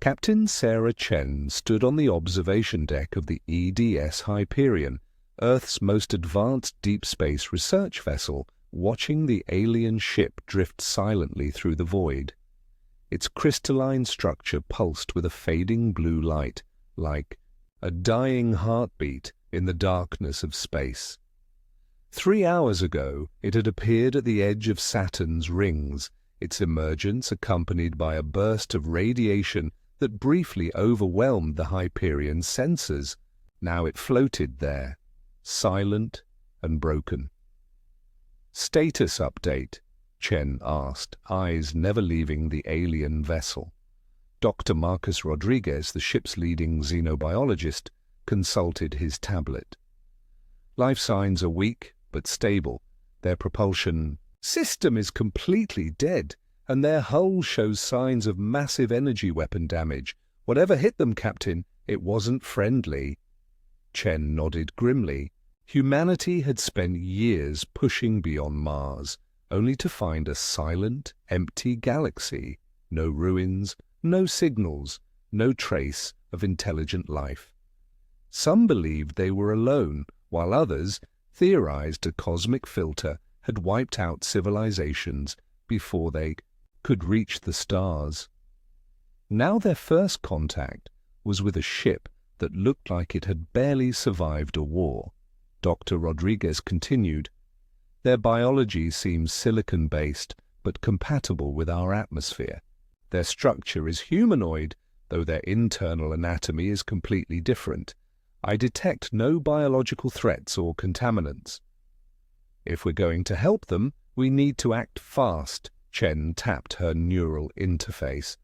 Captain Sarah Chen stood on the observation deck of the EDS Hyperion, Earth's most advanced deep space research vessel, watching the alien ship drift silently through the void. Its crystalline structure pulsed with a fading blue light, like a dying heartbeat in the darkness of space. 3 hours ago, it had appeared at the edge of Saturn's rings, its emergence accompanied by a burst of radiation that briefly overwhelmed the Hyperion's sensors. Now it floated there, silent and broken. "Status update," Chen asked, eyes never leaving the alien vessel. Dr. Marcus Rodriguez, the ship's leading xenobiologist, consulted his tablet. "Life signs are weak but stable. Their propulsion system is completely dead, and their hull shows signs of massive energy weapon damage. Whatever hit them, Captain, it wasn't friendly." Chen nodded grimly. Humanity had spent years pushing beyond Mars, only to find a silent, empty galaxy. No ruins, no signals, no trace of intelligent life. Some believed they were alone, while others theorized a cosmic filter had wiped out civilizations before they could reach the stars. Now their first contact was with a ship that looked like it had barely survived a war. Dr. Rodriguez continued, "Their biology seems silicon-based, but compatible with our atmosphere. Their structure is humanoid, though their internal anatomy is completely different. I detect no biological threats or contaminants. If we're going to help them, we need to act fast." Chen tapped her neural interface.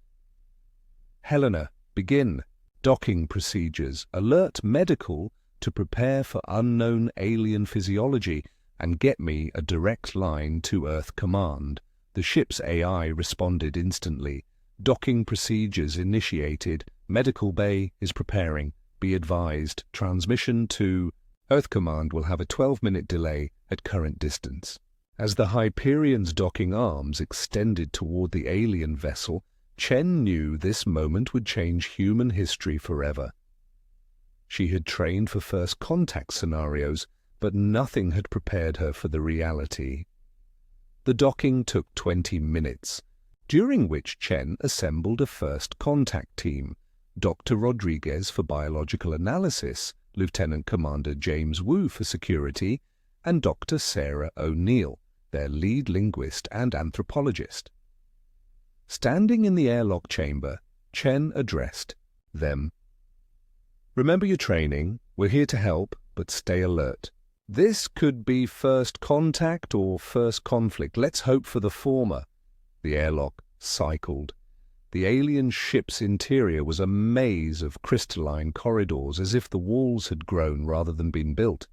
"Helena, begin. Docking procedures. Alert medical to prepare for unknown alien physiology and get me a direct line to Earth Command." The ship's AI responded instantly. "Docking procedures initiated. Medical bay is preparing. Be advised, transmission to Earth Command will have a 12-minute delay at current distance." As the Hyperion's docking arms extended toward the alien vessel, Chen knew this moment would change human history forever. She had trained for first contact scenarios, but nothing had prepared her for the reality. The docking took 20 minutes, during which Chen assembled a first contact team. Dr. Rodriguez for biological analysis, Lieutenant Commander James Wu for security, and Dr. Sarah O'Neill, their lead linguist and anthropologist. Standing in the airlock chamber, Chen addressed them. "Remember your training. We're here to help, but stay alert. This could be first contact or first conflict. Let's hope for the former." The airlock cycled. The alien ship's interior was a maze of crystalline corridors, as if the walls had grown rather than been built.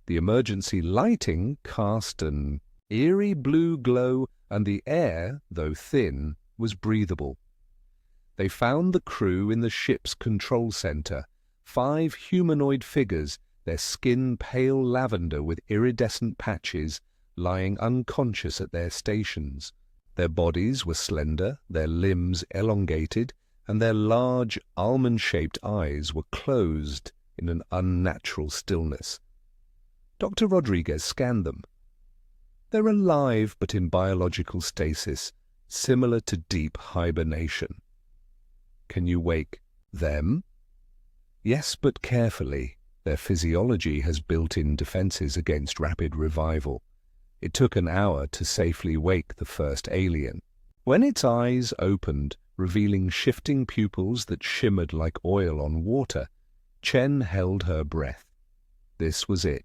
The emergency lighting cast an eerie blue glow, and the air, though thin, was breathable. They found the crew in the ship's control center, 5 humanoid figures, their skin pale lavender with iridescent patches, lying unconscious at their stations. Their bodies were slender, their limbs elongated, and their large, almond-shaped eyes were closed in an unnatural stillness. Dr. Rodriguez scanned them. "They're alive, but in biological stasis, similar to deep hibernation." "Can you wake them?" "Yes, but carefully. Their physiology has built-in defenses against rapid revival." It took an hour to safely wake the first alien. When its eyes opened, revealing shifting pupils that shimmered like oil on water, Chen held her breath. This was it.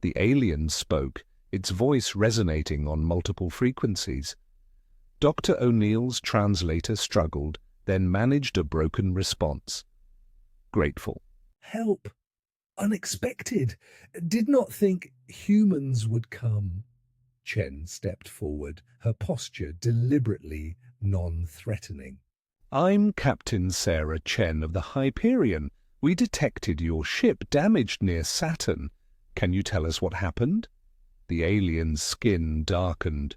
The alien spoke, its voice resonating on multiple frequencies. Dr. O'Neill's translator struggled, then managed a broken response. "Grateful." "Help. Unexpected. Did not think humans would come." Chen stepped forward, her posture deliberately non-threatening. "I'm Captain Sarah Chen of the Hyperion. We detected your ship damaged near Saturn. Can you tell us what happened?" The alien's skin darkened.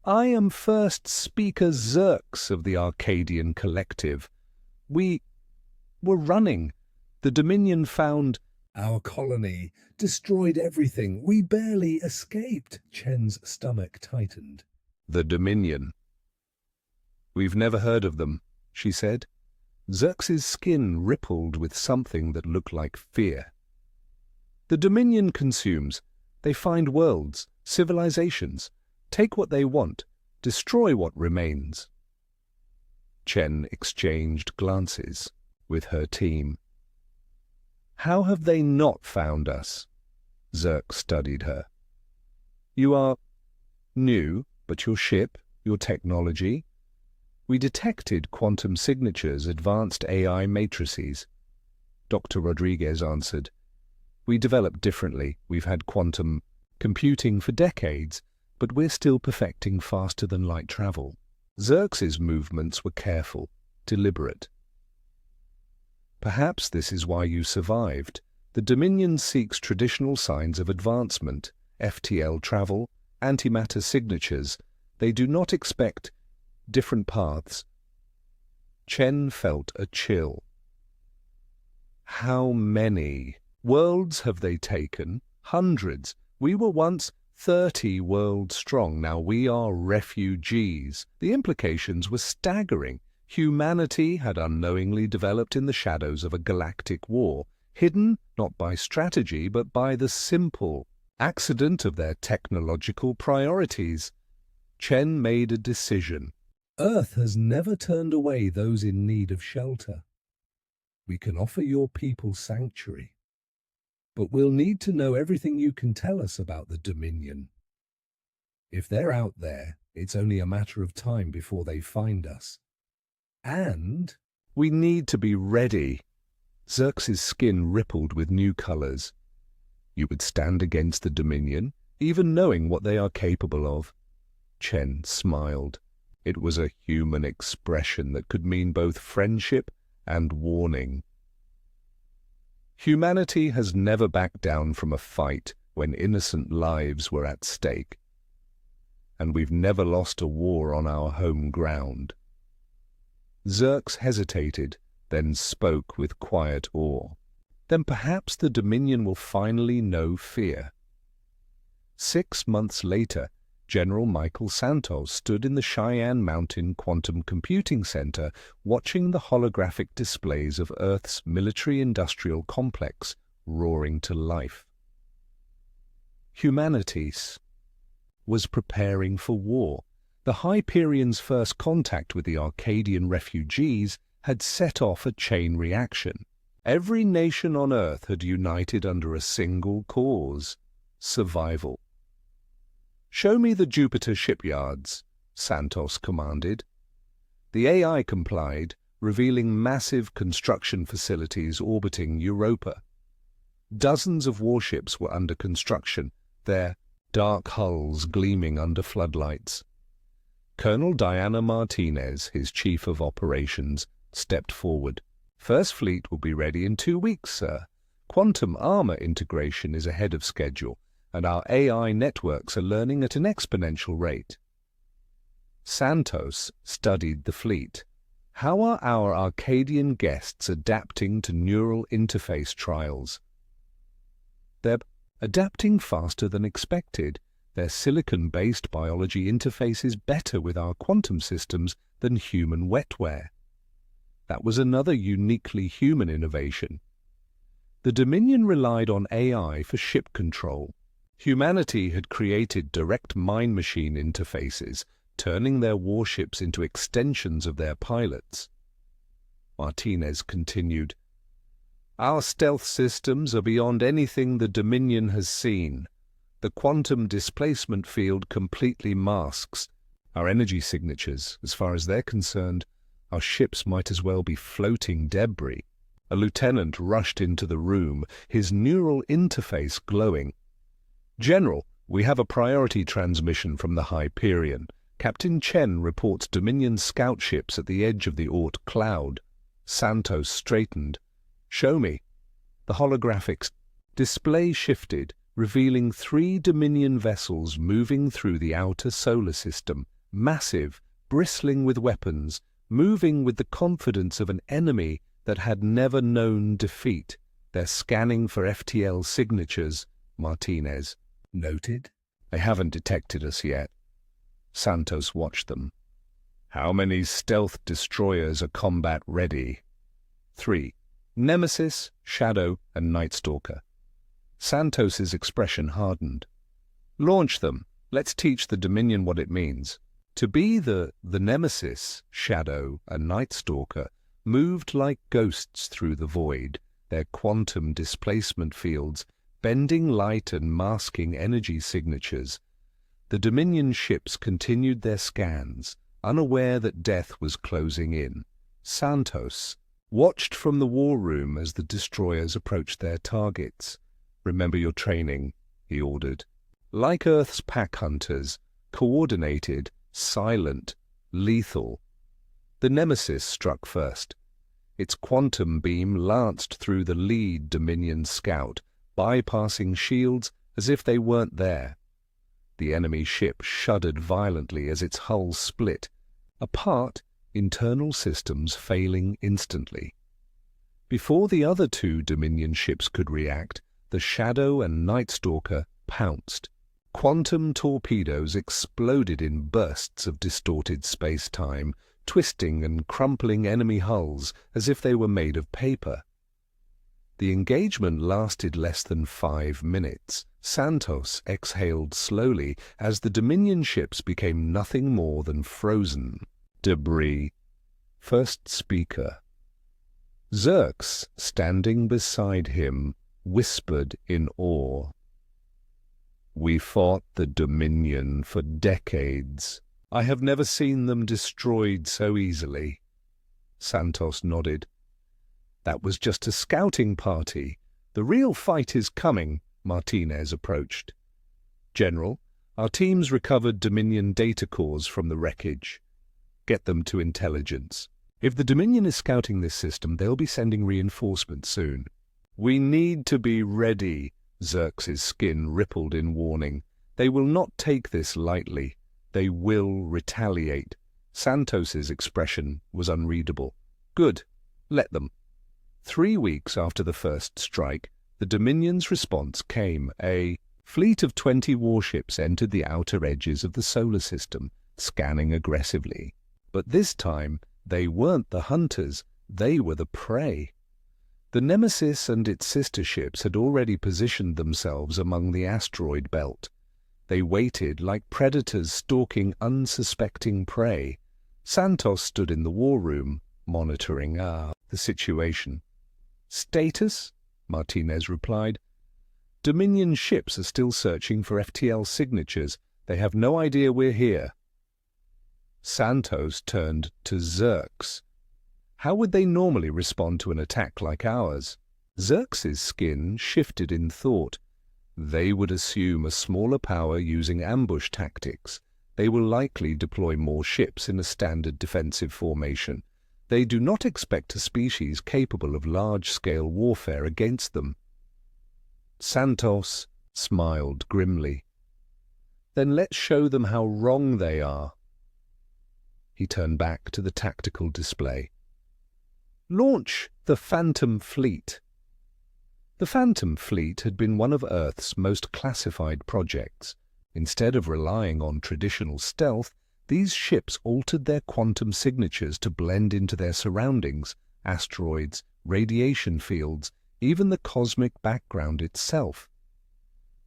"I am First Speaker Xerx of the Arcadian Collective. We were running. The Dominion found... Our colony destroyed everything. We barely escaped. Chen's stomach tightened. The Dominion. We've never heard of them, she said. Xerxes' skin rippled with something that looked like fear. The Dominion consumes. They find worlds, civilizations, take what they want, destroy what remains. Chen exchanged glances with her team. How have they not found us? Xerx studied her. You are new, but your ship, your technology... We detected quantum signatures, advanced AI matrices. Dr. Rodriguez answered. We developed differently. We've had quantum computing for decades, but we're still perfecting faster-than-light travel. Xerxes' movements were careful, deliberate. Perhaps this is why you survived. The Dominion seeks traditional signs of advancement, FTL travel, antimatter signatures. They do not expect different paths. Chen felt a chill. How many worlds have they taken? Hundreds. We were once 30 worlds strong. Now we are refugees. The implications were staggering. Humanity had unknowingly developed in the shadows of a galactic war, hidden not by strategy but by the simple accident of their technological priorities. Chen made a decision. Earth has never turned away those in need of shelter. We can offer your people sanctuary, but we'll need to know everything you can tell us about the Dominion. If they're out there, it's only a matter of time before they find us. And we need to be ready. Xerxes' skin rippled with new colors. You would stand against the Dominion, even knowing what they are capable of. Chen smiled. It was a human expression that could mean both friendship and warning. Humanity has never backed down from a fight when innocent lives were at stake. And we've never lost a war on our home ground. Xerx hesitated, then spoke with quiet awe. Then perhaps the Dominion will finally know fear. 6 months later, General Michael Santos stood in the Cheyenne Mountain Quantum Computing Center watching the holographic displays of Earth's military-industrial complex roaring to life. Humanity was preparing for war. The Hyperion's first contact with the Arcadian refugees had set off a chain reaction. Every nation on Earth had united under a single cause: survival. "Show me the Jupiter shipyards," Santos commanded. The AI complied, revealing massive construction facilities orbiting Europa. Dozens of warships were under construction, their dark hulls gleaming under floodlights. Colonel Diana Martinez, his chief of operations, stepped forward. "First Fleet will be ready in 2 weeks, sir. Quantum armor integration is ahead of schedule, and our AI networks are learning at an exponential rate." Santos studied the fleet. How are our Arcadian guests adapting to neural interface trials? They're adapting faster than expected. Their silicon-based biology interfaces better with our quantum systems than human wetware. That was another uniquely human innovation. The Dominion relied on AI for ship control. Humanity had created direct mind-machine interfaces, turning their warships into extensions of their pilots. Martinez continued, "Our stealth systems are beyond anything the Dominion has seen. The quantum displacement field completely masks our energy signatures. As far as they're concerned, our ships might as well be floating debris." A lieutenant rushed into the room, his neural interface glowing. "General, we have a priority transmission from the Hyperion. Captain Chen reports Dominion scout ships at the edge of the Oort cloud." Santos straightened. "Show me." The holographic display shifted, revealing 3 Dominion vessels moving through the outer solar system, massive, bristling with weapons, moving with the confidence of an enemy that had never known defeat. They're scanning for FTL signatures, Martinez Noted. They haven't detected us yet. Santos watched them. How many stealth destroyers are combat ready? 3. Nemesis, Shadow, and Night Stalker. Santos's expression hardened. Launch them. Let's teach the Dominion what it means. To be the Nemesis, Shadow, and Night Stalker moved like ghosts through the void, their quantum displacement fields bending light and masking energy signatures. The Dominion ships continued their scans, unaware that death was closing in. Santos watched from the war room as the destroyers approached their targets. "Remember your training," he ordered. Like Earth's pack hunters, coordinated, silent, lethal. The Nemesis struck first. Its quantum beam lanced through the lead Dominion scout, bypassing shields as if they weren't there. The enemy ship shuddered violently as its hull split, apart, internal systems failing instantly. Before the other two Dominion ships could react, the Shadow and Night Stalker pounced. Quantum torpedoes exploded in bursts of distorted space-time, twisting and crumpling enemy hulls as if they were made of paper. The engagement lasted less than 5 minutes. Santos exhaled slowly as the Dominion ships became nothing more than frozen debris. First speaker. Xerx, standing beside him, whispered in awe. "We fought the Dominion for decades. I have never seen them destroyed so easily." Santos nodded. "That was just a scouting party. The real fight is coming," Martinez approached. "General, our teams recovered Dominion data cores from the wreckage. Get them to intelligence. If the Dominion is scouting this system, they'll be sending reinforcements soon." "We need to be ready." Xerx's skin rippled in warning. "They will not take this lightly. They will retaliate." Santos's expression was unreadable. "Good. Let them." 3 weeks after the first strike, the Dominion's response came. A fleet of 20 warships entered the outer edges of the solar system, scanning aggressively. But this time, they weren't the hunters, they were the prey. The Nemesis and its sister ships had already positioned themselves among the asteroid belt. They waited like predators stalking unsuspecting prey. Santos stood in the war room, monitoring the situation. "Status?" Martinez replied. "Dominion ships are still searching for FTL signatures. They have no idea we're here." Santos turned to Xerx. How would they normally respond to an attack like ours? Xerx's skin shifted in thought. They would assume a smaller power using ambush tactics. They will likely deploy more ships in a standard defensive formation. They do not expect a species capable of large-scale warfare against them. Santos smiled grimly. "Then let's show them how wrong they are." He turned back to the tactical display. "Launch the Phantom Fleet." The Phantom Fleet had been one of Earth's most classified projects. Instead of relying on traditional stealth, these ships altered their quantum signatures to blend into their surroundings, asteroids, radiation fields, even the cosmic background itself.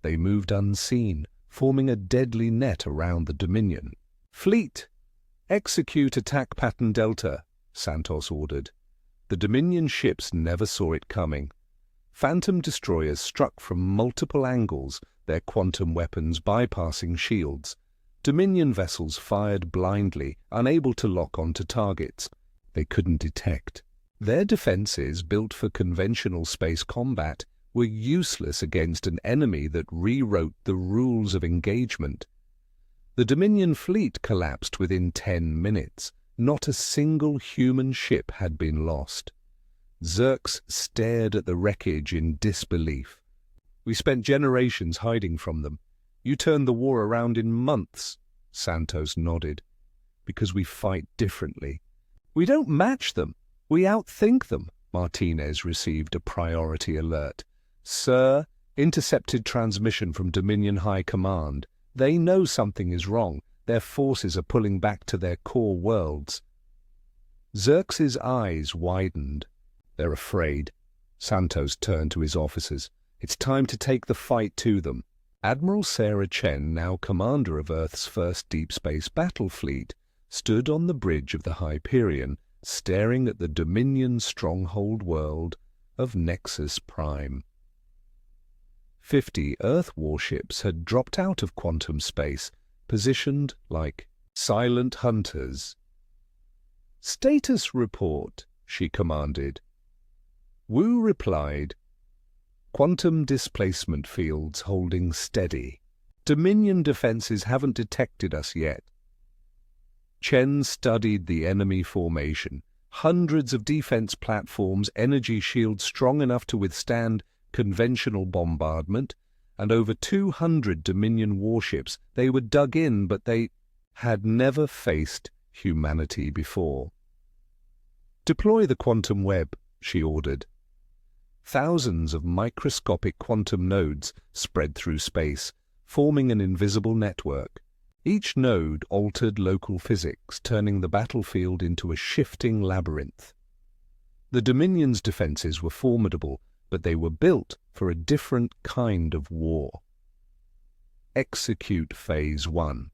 They moved unseen, forming a deadly net around the Dominion. "Fleet, execute attack pattern Delta," Santos ordered. The Dominion ships never saw it coming. Phantom destroyers struck from multiple angles, their quantum weapons bypassing shields. Dominion vessels fired blindly, unable to lock onto targets. They couldn't detect. Their defenses, built for conventional space combat, were useless against an enemy that rewrote the rules of engagement. The Dominion fleet collapsed within 10 minutes. Not a single human ship had been lost. Xerx stared at the wreckage in disbelief. "We spent generations hiding from them. You turned the war around in months." Santos nodded. "Because we fight differently. We don't match them. We outthink them. Martinez received a priority alert. Sir, intercepted transmission from Dominion High Command. They know something is wrong. Their forces are pulling back to their core worlds. Xerxes' eyes widened. They're afraid. Santos turned to his officers. It's time to take the fight to them. Admiral Sarah Chen, now commander of Earth's first deep space battle fleet, stood on the bridge of the Hyperion, staring at the Dominion stronghold world of Nexus Prime. 50 Earth warships had dropped out of quantum space, positioned like silent hunters. "Status report," she commanded. Wu replied, "Quantum displacement fields holding steady. Dominion defenses haven't detected us yet." Chen studied the enemy formation. Hundreds of defense platforms, energy shields strong enough to withstand conventional bombardment, and over 200 Dominion warships. They were dug in, but they had never faced humanity before. "Deploy the quantum web," she ordered. Thousands of microscopic quantum nodes spread through space, forming an invisible network. Each node altered local physics, turning the battlefield into a shifting labyrinth. The Dominion's defenses were formidable, but they were built for a different kind of war. Execute Phase 1.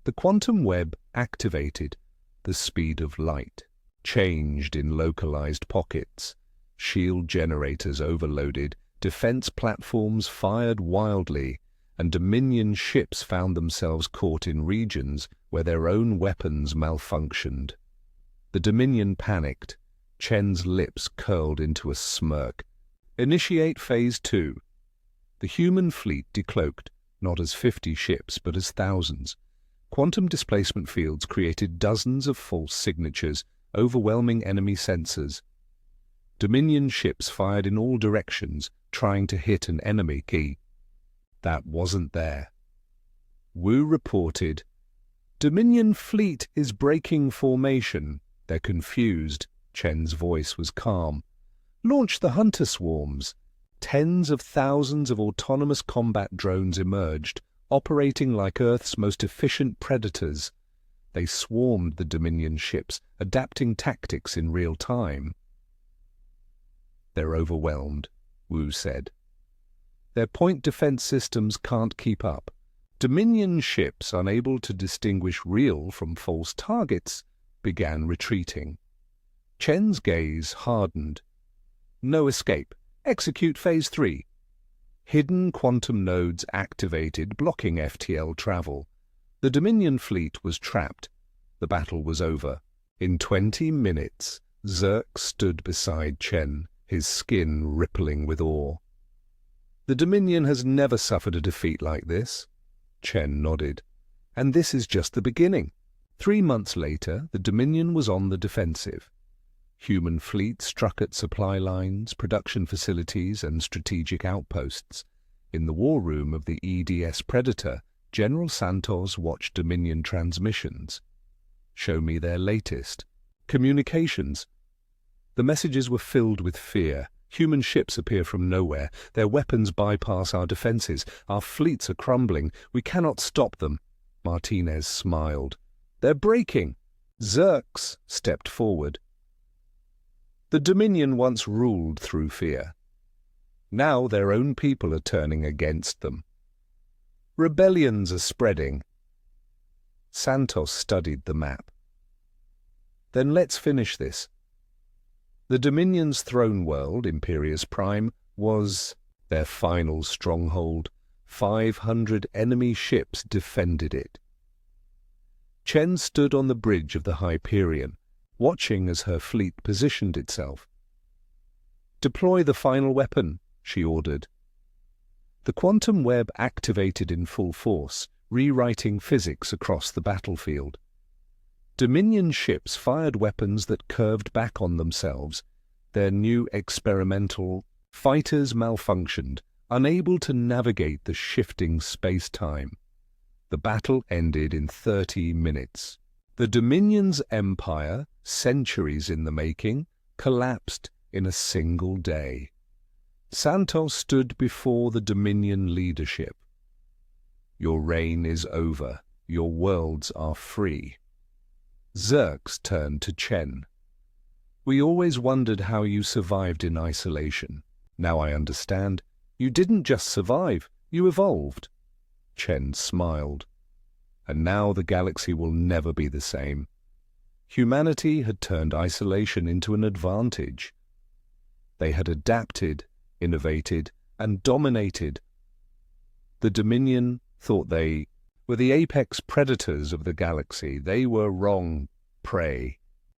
The quantum web activated. The speed of light changed in localized pockets. Shield generators overloaded, defense platforms fired wildly, and Dominion ships found themselves caught in regions where their own weapons malfunctioned. The Dominion panicked. Chen's lips curled into a smirk. Initiate Phase 2. The human fleet decloaked, not as 50 ships, but as thousands. Quantum displacement fields created dozens of false signatures, overwhelming enemy sensors. Dominion ships fired in all directions, trying to hit an enemy key. That wasn't there. Wu reported, "Dominion fleet is breaking formation." They're confused. Chen's voice was calm. "Launch the hunter swarms." Tens of thousands of autonomous combat drones emerged, operating like Earth's most efficient predators. They swarmed the Dominion ships, adapting tactics in real time. "They're overwhelmed," Wu said. "Their point defense systems can't keep up. Dominion ships, unable to distinguish real from false targets, began retreating." Chen's gaze hardened. "No escape. Execute Phase 3. Hidden quantum nodes activated, blocking FTL travel. The Dominion fleet was trapped. The battle was over. In 20 minutes, Xerx stood beside Chen, his skin rippling with awe. "The Dominion has never suffered a defeat like this." Chen nodded. "And this is just the beginning." 3 months later, the Dominion was on the defensive. Human fleet struck at supply lines, production facilities, and strategic outposts. In the war room of the EDS Predator, General Santos watched Dominion transmissions. "Show me their latest." "Communications." The messages were filled with fear. "Human ships appear from nowhere. Their weapons bypass our defenses. Our fleets are crumbling. We cannot stop them." Martinez smiled. "They're breaking." Xerx stepped forward. "The Dominion once ruled through fear. Now their own people are turning against them. Rebellions are spreading." Santos studied the map. "Then let's finish this." The Dominion's throne world, Imperius Prime, was their final stronghold. 500 enemy ships defended it. Chen stood on the bridge of the Hyperion, watching as her fleet positioned itself. "Deploy the final weapon," she ordered. The quantum web activated in full force, rewriting physics across the battlefield. Dominion ships fired weapons that curved back on themselves. Their new experimental fighters malfunctioned, unable to navigate the shifting space-time. The battle ended in 30 minutes. The Dominion's empire, centuries in the making, collapsed in a single day. Santos stood before the Dominion leadership. Your reign is over. Your worlds are free. Xerx turned to Chen. We always wondered how you survived in isolation. Now I understand. You didn't just survive, you evolved. Chen smiled. And now the galaxy will never be the same. Humanity had turned isolation into an advantage. They had adapted, innovated, and dominated. The Dominion thought they were the apex predators of the galaxy. They were wrong prey.